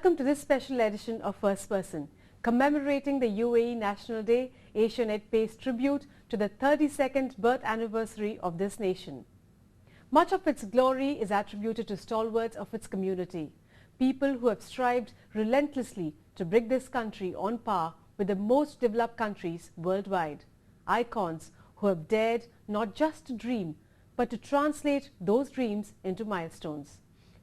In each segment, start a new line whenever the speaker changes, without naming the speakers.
Welcome to this special edition of First Person, commemorating the UAE National Day. Asianet pays tribute to the 32nd birth anniversary of this nation. Much of its glory is attributed to stalwarts of its community, people who have strived relentlessly to bring this country on par with the most developed countries worldwide. Icons who have dared not just to dream, but to translate those dreams into milestones.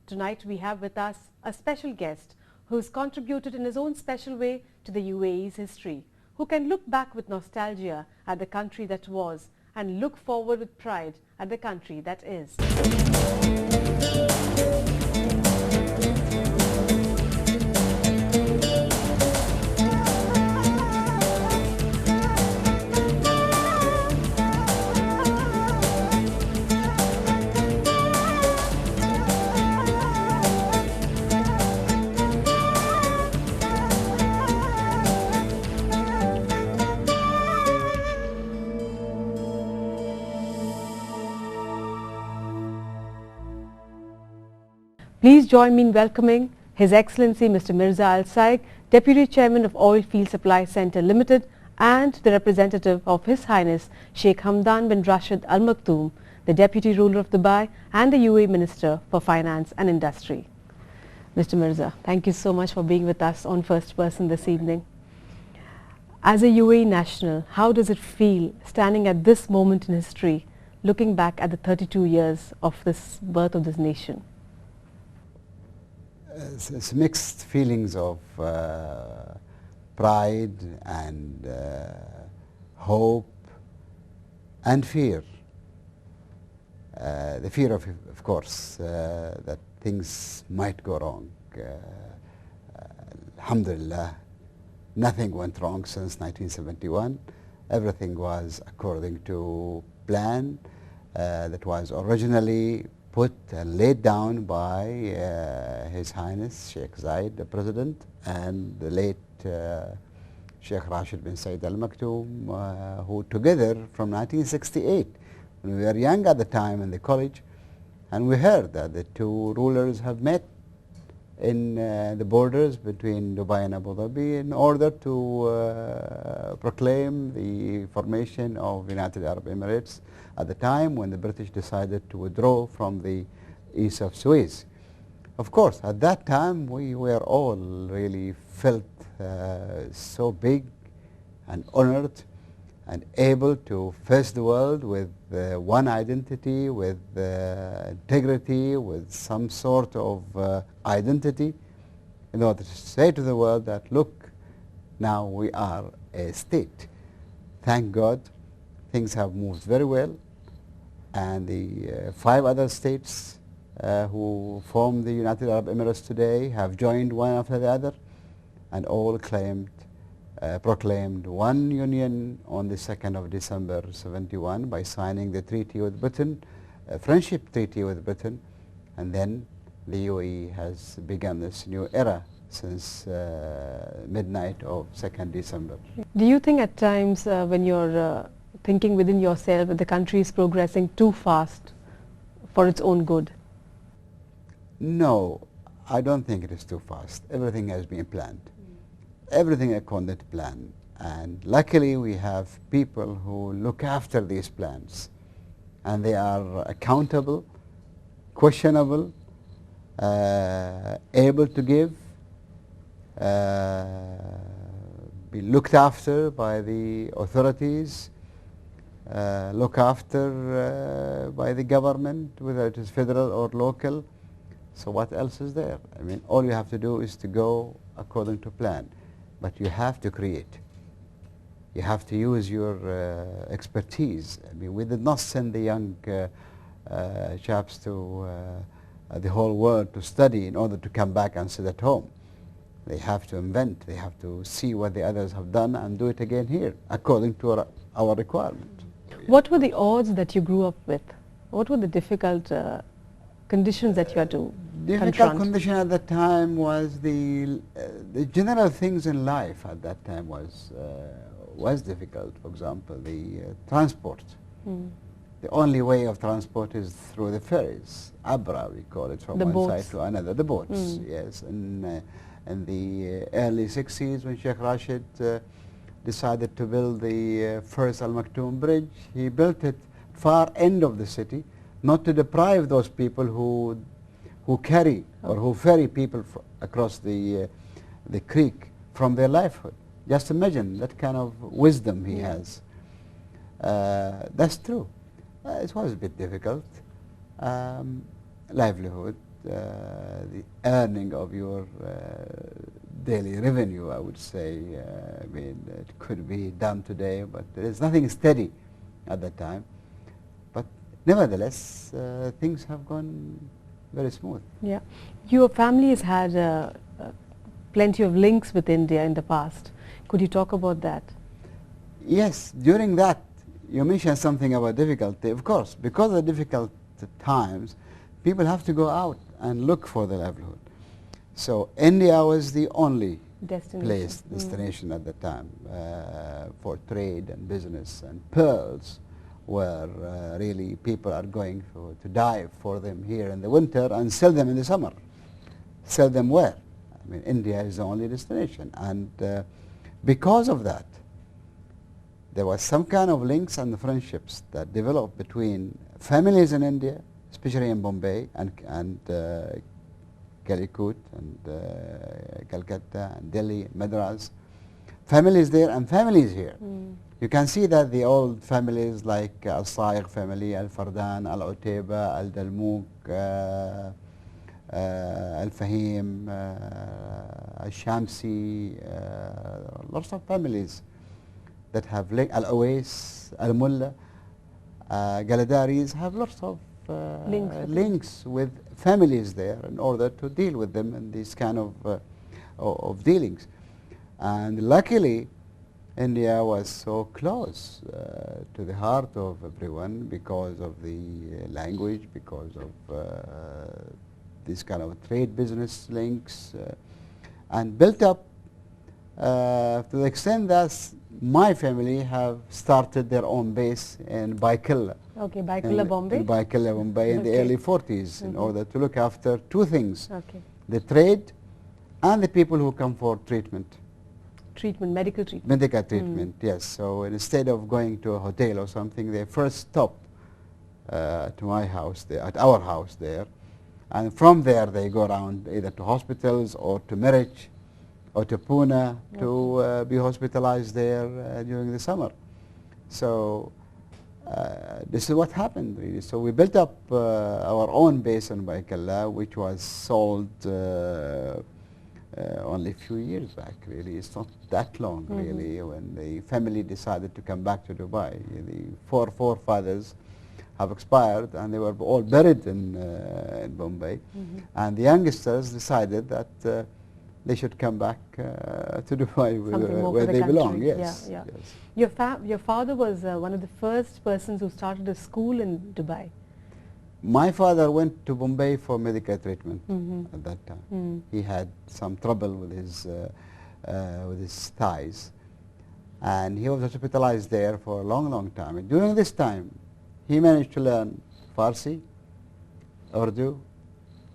Tonight we have with us a special guest who's contributed in his own special way to the UAE's history, who can look back with nostalgia at the country that was and look forward with pride at the country that is. Please join me in welcoming His Excellency Mr. Mirza Sayegh, Deputy Chairman of Oil Field Supply Centre Limited, and the representative of His Highness Sheikh Hamdan bin Rashid Al Maktoum, the Deputy Ruler of Dubai and the UAE Minister for Finance and Industry. Mr. Mirza, thank you so much for being with us on First Person this evening. As a UAE national, how does it feel standing at this moment in history, looking back at the 32 years of this birth of this nation?
It's mixed feelings of pride and hope and fear. The fear of course, that things might go wrong. Alhamdulillah, nothing went wrong since 1971. Everything was according to plan that was originally put and laid down by His Highness Sheikh Zayed, the President, and the late Sheikh Rashid bin Said Al Maktoum, who together from 1968, when we were young at the time in the college, and we heard that the two rulers have met in the borders between Dubai and Abu Dhabi in order to proclaim the formation of United Arab Emirates at the time when the British decided to withdraw from the east of Suez. Of course, at that time we were all really felt so big and honored and able to face the world with one identity, with integrity, with some sort of identity, in order to say to the world that, look, now we are a state. Thank God, things have moved very well, and the 5 other states who form the United Arab Emirates today have joined one after the other, and all proclaimed one union on the 2nd of December 71 by signing the treaty with Britain, a friendship treaty with Britain, and then the UAE has begun this new era since midnight of 2nd December.
Do you think at times when you're thinking within yourself that the country is progressing too fast for its own good?
No, I don't think it is too fast. Everything has been planned. Everything according to plan, and luckily we have people who look after these plans, and they are accountable, questionable, able to give, be looked after by the authorities, look after by the government, whether it is federal or local. So what else is there? I mean, all you have to do is to go according to plan. But you have to create. You have to use your expertise. I mean, we did not send the young chaps to the whole world to study in order to come back and sit at home. They have to invent. They have to see what the others have done and do it again here, according to our requirement.
What were the odds that you grew up with? What were the difficult conditions that you had to
difficult
confront?
Condition at that time was the general things in life at that time was difficult. For example, the transport. The only way of transport is through the ferries, Abra we call it, from one side to another, the boats, yes. And in the early 60s when Sheikh Rashid decided to build the first Al Maktoum Bridge. He built it far end of the city, not to deprive those people who carry or who ferry people across the creek from their livelihood. Just imagine that kind of wisdom he has. That's true. It was a bit difficult. Livelihood, the earning of your daily revenue, I would say. I mean, it could be done today, but there is nothing steady at that time. But nevertheless, things have gone very smooth.
Yeah. Your family has had plenty of links with India in the past. Could you talk about that?
Yes, during that, you mentioned something about difficulty. Of course, because of difficult times, people have to go out and look for their livelihood. So India was the only destination at the time for trade and business, and pearls where really people are going to dive for them here in the winter and sell them in the summer. Sell them where? I mean, India is the only destination, and because of that, there was some kind of links and friendships that developed between families in India, especially in Bombay and Calicut and Calcutta and Delhi, Madras. Families there and families here. You can see that the old families like Sayegh family, Al-Fardan, Al-Utayba, Al-Dalmouk, Al-Fahim, Al-Shamsi, lots of families that have Al-Awais, Al-Mulla, Galadaris have lots of links with families there in order to deal with them in these kind of dealings. And luckily, India was so close to the heart of everyone because of the language, because of this kind of trade business links, and built up to the extent that my family have started their own base in Baikilla.
Okay, Baikilla, Bombay?
In Baikilla, Bombay in the early 40s in order to look after two things, the trade and the people who come for treatment.
Treatment, medical treatment.
Medical treatment, yes. So instead of going to a hotel or something, they first stop to my house there, at our house there, and from there they go around either to hospitals or to Mirch or to Pune to be hospitalized there during the summer. So this is what happened really. So we built up our own base in Baikalla, which was sold only a few years back really. It's not that long really when the family decided to come back to Dubai. The four forefathers have expired and they were all buried in Bombay. And the youngsters decided that they should come back to Dubai where they belong. Yes.
Yeah, yeah. Your father was one of the first persons who started a school in Dubai.
My father went to Bombay for medical treatment at that time. He had some trouble with his thighs, and he was hospitalized there for a long time. And during this time, he managed to learn Farsi, Urdu,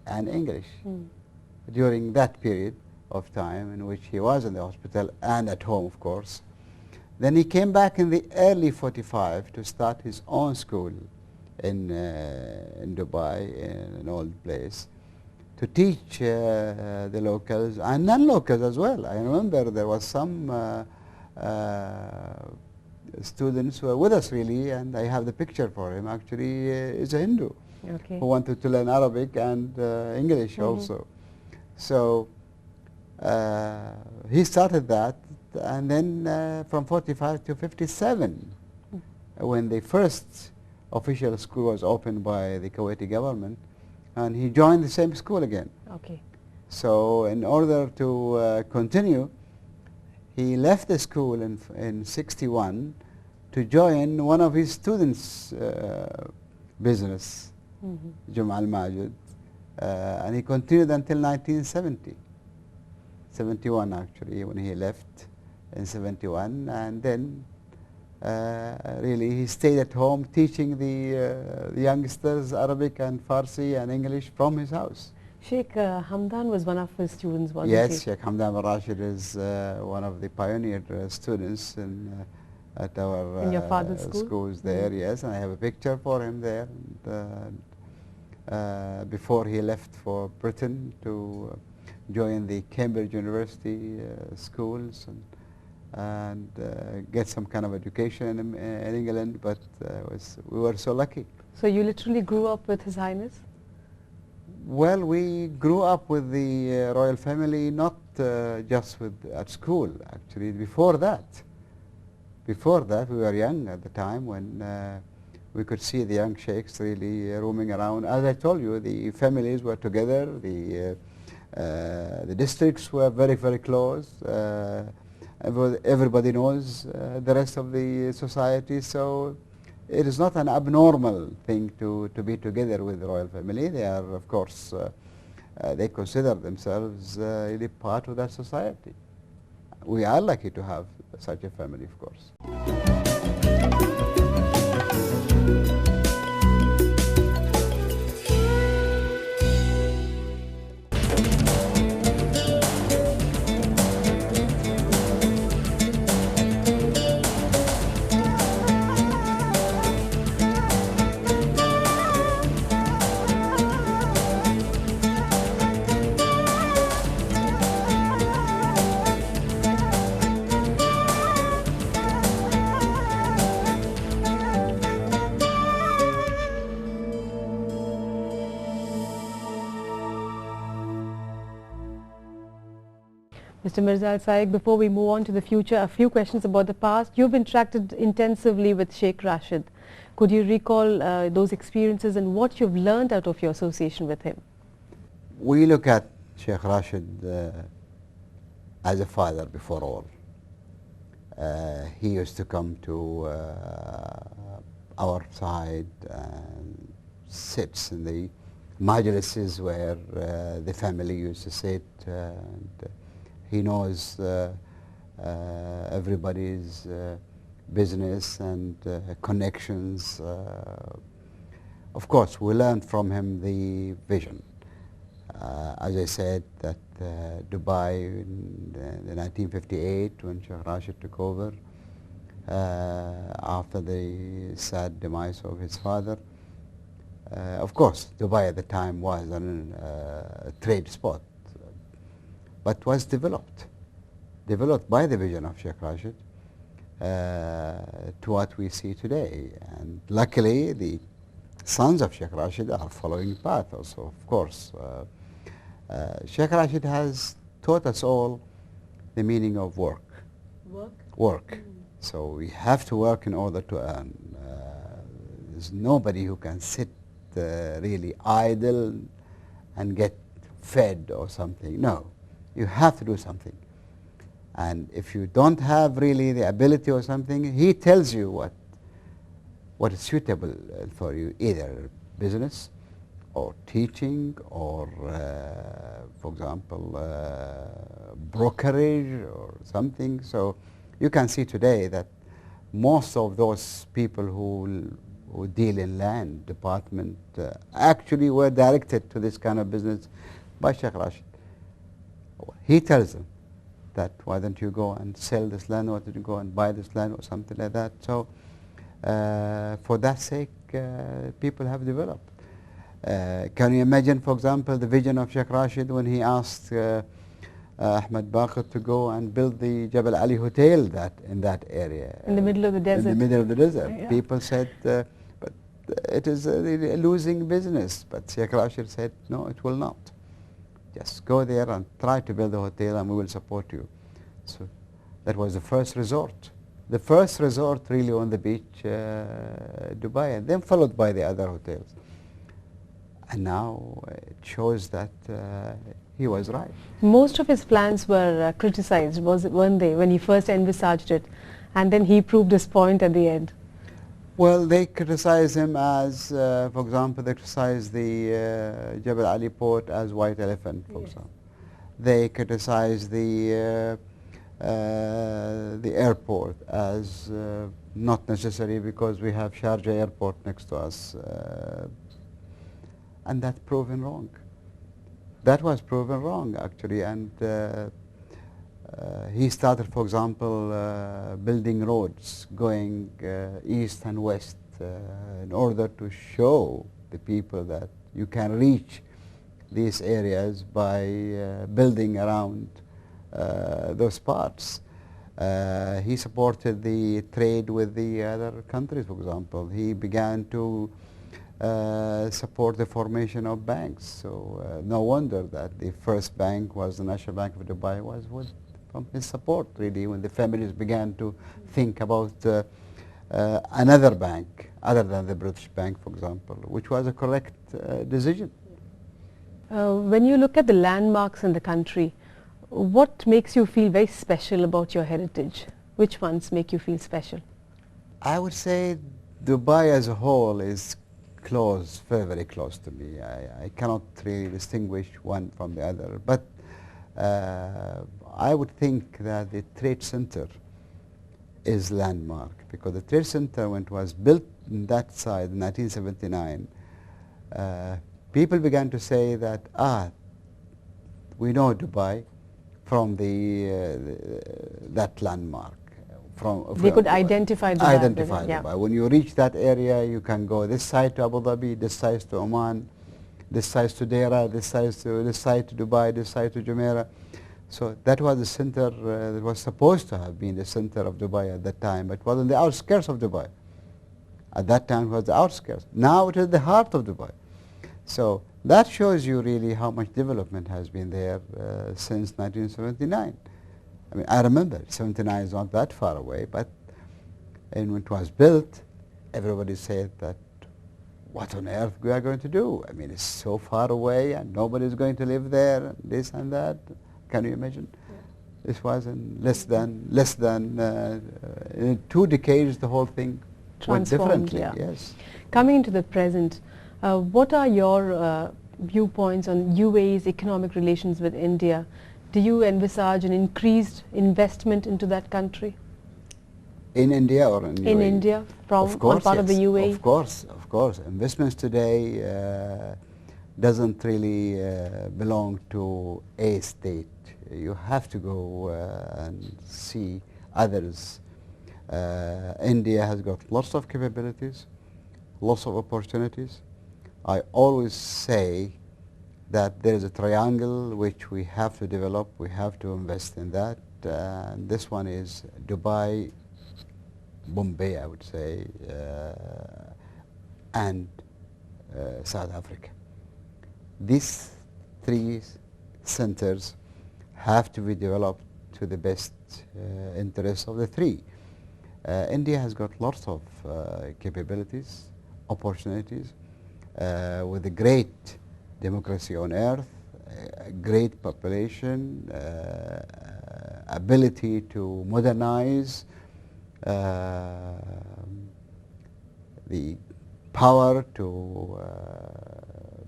and English during that period of time in which he was in the hospital and at home, of course. Then he came back in the early 45 to start his own school in Dubai, in an old place, to teach the locals and non-locals as well. I remember there was some students who were with us really, and I have the picture for him. Actually, is a Hindu who wanted to learn Arabic and English also. So he started that, and then from 45 to 57, when the first official school was opened by the Kuwaiti government, and he joined the same school again. So in order to continue, he left the school in 61 to join one of his students' business, Jum'a al-Majid, and he continued until 1970. 71 actually, when he left in 71, and then really he stayed at home teaching the youngsters Arabic and Farsi and English from his house.
Sheikh Hamdan was one of his students, wasn't he?
Yes, Sheikh Hamdan bin Rashid is one of the pioneer students at our
In your father's school?
schools there, yes, and I have a picture for him there. Before he left for Britain to join the Cambridge University schools and get some kind of education in England, but we were so lucky.
So you literally grew up with His Highness?
Well, we grew up with the royal family, not just at school, actually. Before that, we were young at the time when we could see the young sheikhs really roaming around. As I told you, the families were together, the districts were very, very close. Everybody knows the rest of the society, so it is not an abnormal thing to be together with the royal family. They are, of course, they consider themselves really part of that society. We are lucky to have such a family, of course.
Mr. Mirza Sayegh, before we move on to the future, a few questions about the past. You've interacted intensively with Sheikh Rashid. Could you recall those experiences and what you've learned out of your association with him?
We look at Sheikh Rashid as a father before all. He used to come to our side and sits in the majlises where the family used to sit. And he knows everybody's business and connections. Of course, we learned from him the vision. As I said, that Dubai in the 1958, when Sheikh Rashid took over, after the sad demise of his father, of course, Dubai at the time was a trade spot, but was developed by the vision of Sheikh Rashid to what we see today. And luckily, the sons of Sheikh Rashid are following path also, of course. Sheikh Rashid has taught us all the meaning of work. Work. So we have to work in order to earn. There's nobody who can sit really idle and get fed or something. No, you have to do something. And if you don't have really the ability or something, he tells you what is suitable for you, either business or teaching or, for example, brokerage or something. So you can see today that most of those people who deal in land department actually were directed to this kind of business by Sheikh Rashid. He tells them that why don't you go and sell this land, or why don't you go and buy this land or something like that. So for that sake, people have developed. Can you imagine, for example, the vision of Sheikh Rashid when he asked Ahmed Baqir to go and build the Jabal Ali Hotel in that area?
In the middle of the desert.
In the middle of the desert.
Yeah.
People said, but it is really a losing business. But Sheikh Rashid said, no, it will not. Just go there and try to build a hotel and we will support you. So that was the first resort. The first resort really on the beach, Dubai, and then followed by the other hotels. And now it shows that he was right.
Most of his plans were criticized, weren't they, when he first envisaged it, and then he proved his point at the end?
Well, they criticize him as, for example, they criticize the Jabal Ali port as white elephant, for example. They criticize the airport as not necessary because we have Sharjah airport next to us. And that's proven wrong. That was proven wrong, actually, and he started, for example, building roads going east and west in order to show the people that you can reach these areas by building around those parts. He supported the trade with the other countries, for example. He began to support the formation of banks. So no wonder that the first bank was the National Bank of Dubai was from his support, really, when the families began to think about another bank other than the British Bank, for example, which was a correct decision.
When you look at the landmarks in the country, what makes you feel very special about your heritage? Which ones make you feel special?
I would say Dubai as a whole is close, very, very close to me. I cannot really distinguish one from the other. But I would think that the Trade Center is landmark, because the Trade Center, when it was built in that side in 1979, people began to say that, we know Dubai from that landmark.
They could identify Dubai.
Identify Dubai. When you reach that area, you can go this side to Abu Dhabi, this side to Oman, this side to Deira, this side to Dubai, this side to Jumeirah. So that was the center that was supposed to have been the center of Dubai at that time, but it was on the outskirts of Dubai. At that time it was the outskirts. Now it is the heart of Dubai. So that shows you really how much development has been there since 1979. I mean, I remember 79 is not that far away, but when it was built, everybody said that, what on earth we are going to do? I mean, it's so far away and nobody's going to live there, and this and that. Can you imagine? Yeah. This was in less than in 2 decades, the whole thing went differently.
Yeah.
Yes.
Coming into the present, what are your viewpoints on UAE's economic relations with India? Do you envisage an increased investment into that country?
In India or in UAE?
In India, on part of the UAE?
Of course. Investments today doesn't really belong to a state. You have to go and see others. India has got lots of capabilities, lots of opportunities. I always say that there is a triangle which we have to develop, we have to invest in that. This one is Dubai, Bombay, I would say, and South Africa. These 3 centers have to be developed to the best interests of the 3. India has got lots of capabilities, opportunities, with a great democracy on earth, a great population, ability to modernize, the power to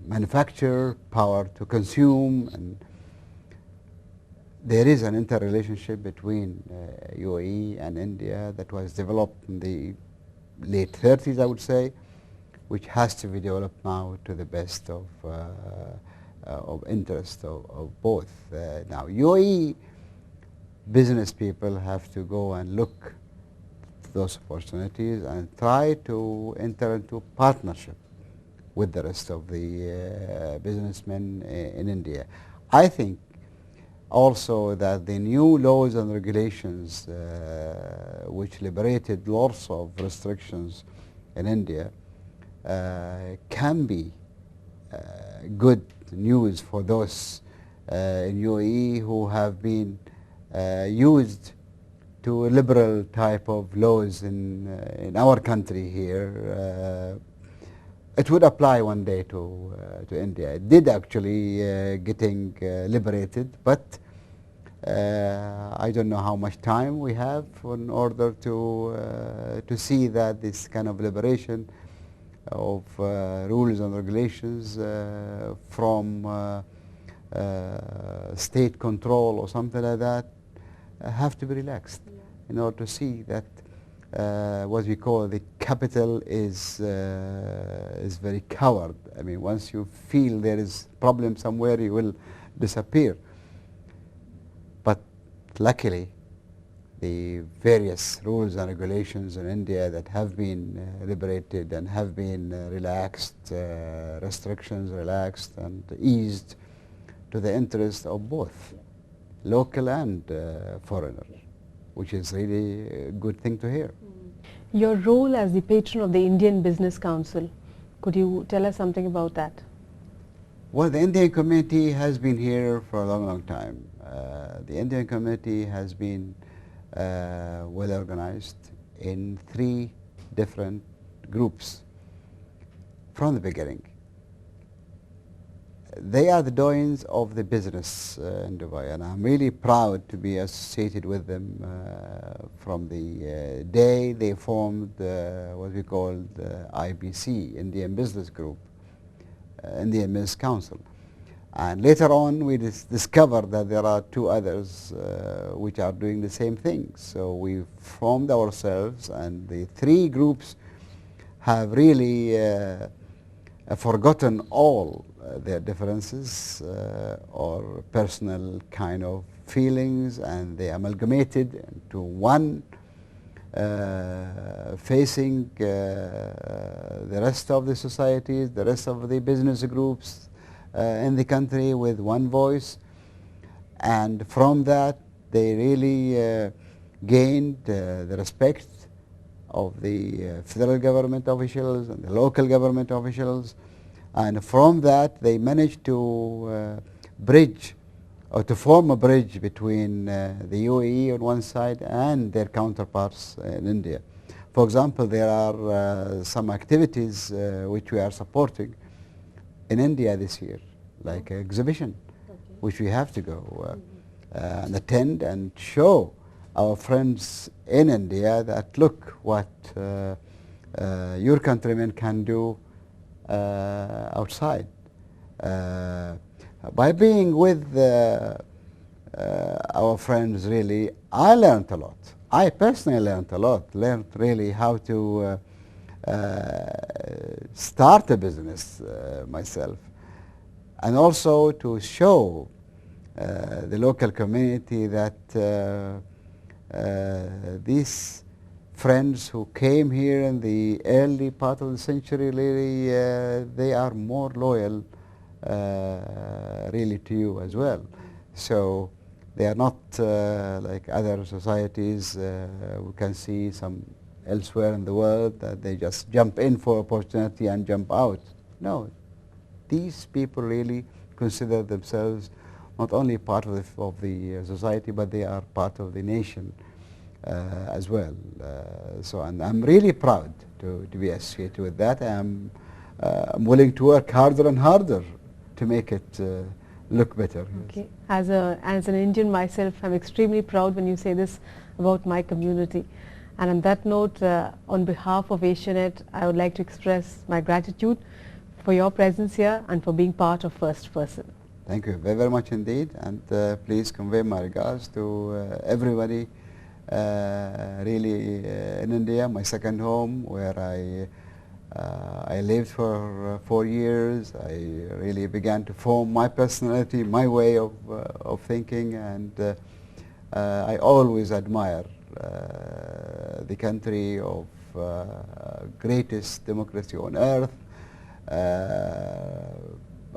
manufacture, power to consume, and there is an interrelationship between UAE and India that was developed in the late 30s, I would say, which has to be developed now to the best of interest of both. Now, UAE business people have to go and look at those opportunities and try to enter into partnership with the rest of the businessmen in India. I think also that the new laws and regulations which liberated lots of restrictions in India can be good news for those in UAE who have been used to a liberal type of laws in our country here. It would apply one day to India. It did actually getting liberated, but I don't know how much time we have in order to see that this kind of liberation of rules and regulations from state control or something like that have to be relaxed in order to see that what we call the capital is very coward. I mean, once you feel there is problem somewhere, you will disappear. But luckily, the various rules and regulations in India that have been liberated and have been relaxed, restrictions relaxed and eased to the interest of both local and foreigner, which is really a good thing to hear.
Your role as the patron of the Indian Business Council, could you tell us something about that?
Well, the Indian community has been here for a long, long time. The Indian community has been well organized in 3 different groups from the beginning. They are the doyens of the business in Dubai, and I'm really proud to be associated with them from the day they formed what we call the IBC, Indian Business Group, Indian Business Council. And later on we discovered that there are 2 others which are doing the same thing. So we formed ourselves, and the 3 groups have really forgotten all their differences or personal kind of feelings, and they amalgamated into one facing the rest of the societies, the rest of the business groups in the country with one voice. And from that they really gained the respect of the federal government officials and the local government officials, and from that they managed to bridge or to form a bridge between the UAE on one side and their counterparts in India. For example, there are some activities which we are supporting in India this year, like an exhibition, which we have to go and attend and show our friends in India that look what your countrymen can do outside. By being with our friends, really, I learned a lot. I personally learned a lot, learned really how to start a business myself, and also to show the local community that these friends who came here in the early part of the century, really, they are more loyal really to you as well. So they are not like other societies we can see some elsewhere in the world that they just jump in for opportunity and jump out. No, these people really consider themselves not only part of the society, but they are part of the nation as well. So, and I'm really proud to be associated with that. I'm willing to work harder and harder to make it look better.
Okay. As an Indian myself, I'm extremely proud when you say this about my community. And on that note, on behalf of Asianet, I would like to express my gratitude for your presence here and for being part of First Person.
Thank you very, very much indeed, and please convey my regards to everybody really in India, my second home, where I lived for 4 years. I really began to form my personality, my way of thinking, and I always admire the country of greatest democracy on earth.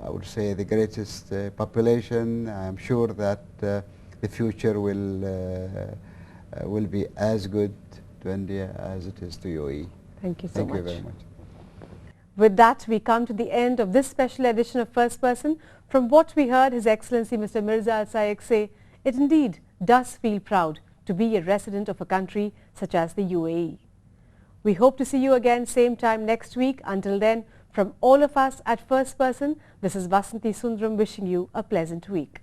I would say the greatest population. I'm sure that the future will be as good to India as it is to UAE.
Thank you so much.
Thank you very much.
With that, we come to the end of this special edition of First Person. From what we heard His Excellency Mr. Mirza Al Sayegh say, it indeed does feel proud to be a resident of a country such as the UAE. We hope to see you again same time next week. Until then, from all of us at First Person, this is Vasanthi Sundram wishing you a pleasant week.